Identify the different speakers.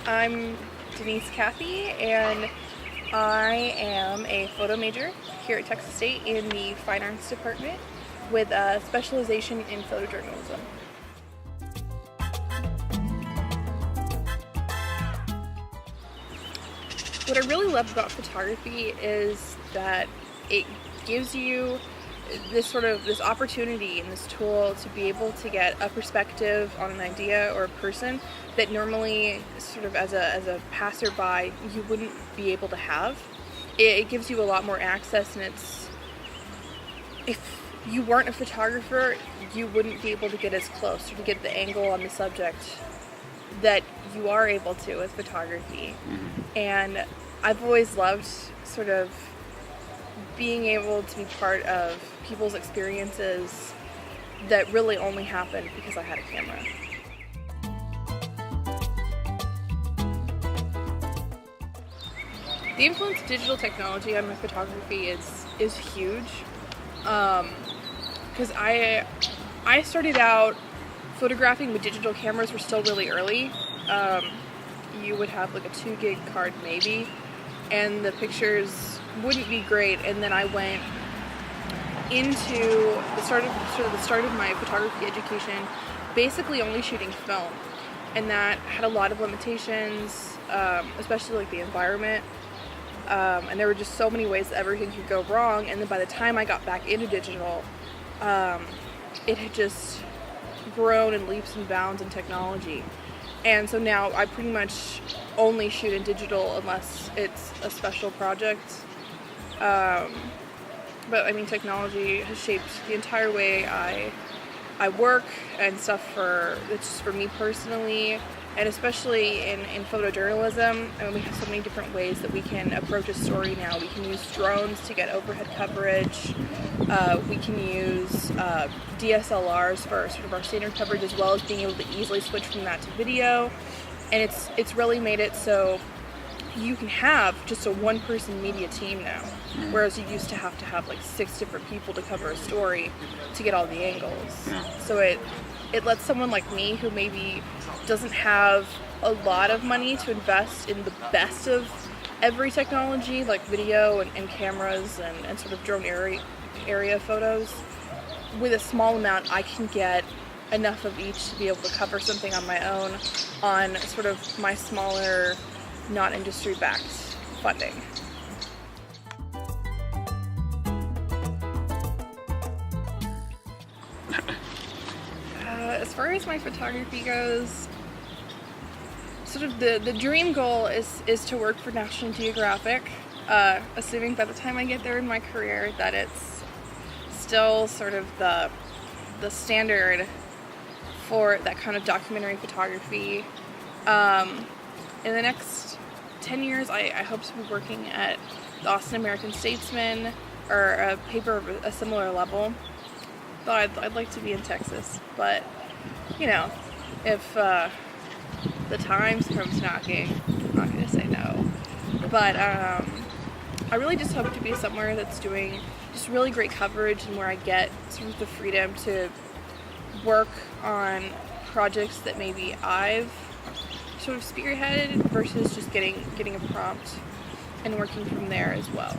Speaker 1: I'm Denise Cathy, and I am a photo major here at Texas State in the Fine Arts Department with a specialization in photojournalism. What I really love about photography is that it gives you this opportunity and this tool to be able to get a perspective on an idea or a person that normally, sort of as a passerby, you wouldn't be able to have. It gives you a lot more access, and if you weren't a photographer, you wouldn't be able to get as close or to get the angle on the subject that you are able to with photography. And I've always loved sort of being able to be part of people's experiences that really only happened because I had a camera. The influence of digital technology on my photography is huge, because I started out photographing with digital cameras. Were still really early. You would have like a 2 gig card maybe, and the pictures wouldn't be great. And then I went into the start of my photography education basically only shooting film, and that had a lot of limitations, especially like the environment. And there were just so many ways that everything could go wrong. And then by the time I got back into digital, it had just grown in leaps and bounds in technology. And so now I pretty much only shoot in digital unless it's a special project. But I mean, technology has shaped the entire way I work and stuff it's just for me personally. And especially in photojournalism, I mean, we have so many different ways that we can approach a story now. We can use drones to get overhead coverage. We can use DSLRs for sort of our standard coverage, as well as being able to easily switch from that to video. And it's really made it so you can have just a one-person media team now, whereas you used to have like 6 different people to cover a story to get all the angles. So it lets someone like me, who maybe doesn't have a lot of money to invest in the best of every technology, like video and cameras and sort of drone area photos, with a small amount I can get enough of each to be able to cover something on my own on sort of my smaller, not industry-backed funding. As far as my photography goes, sort of the dream goal is to work for National Geographic, assuming by the time I get there in my career that it's still sort of the standard for that kind of documentary photography. In the next 10 years, I hope to be working at the Austin American Statesman, or a paper of a similar level. Though I'd like to be in Texas, but you know, if the Times comes knocking, I'm not going to say no. But I really just hope to be somewhere that's doing just really great coverage, and where I get sort of the freedom to work on projects that maybe I've sort of spearheaded, versus just getting a prompt and working from there as well.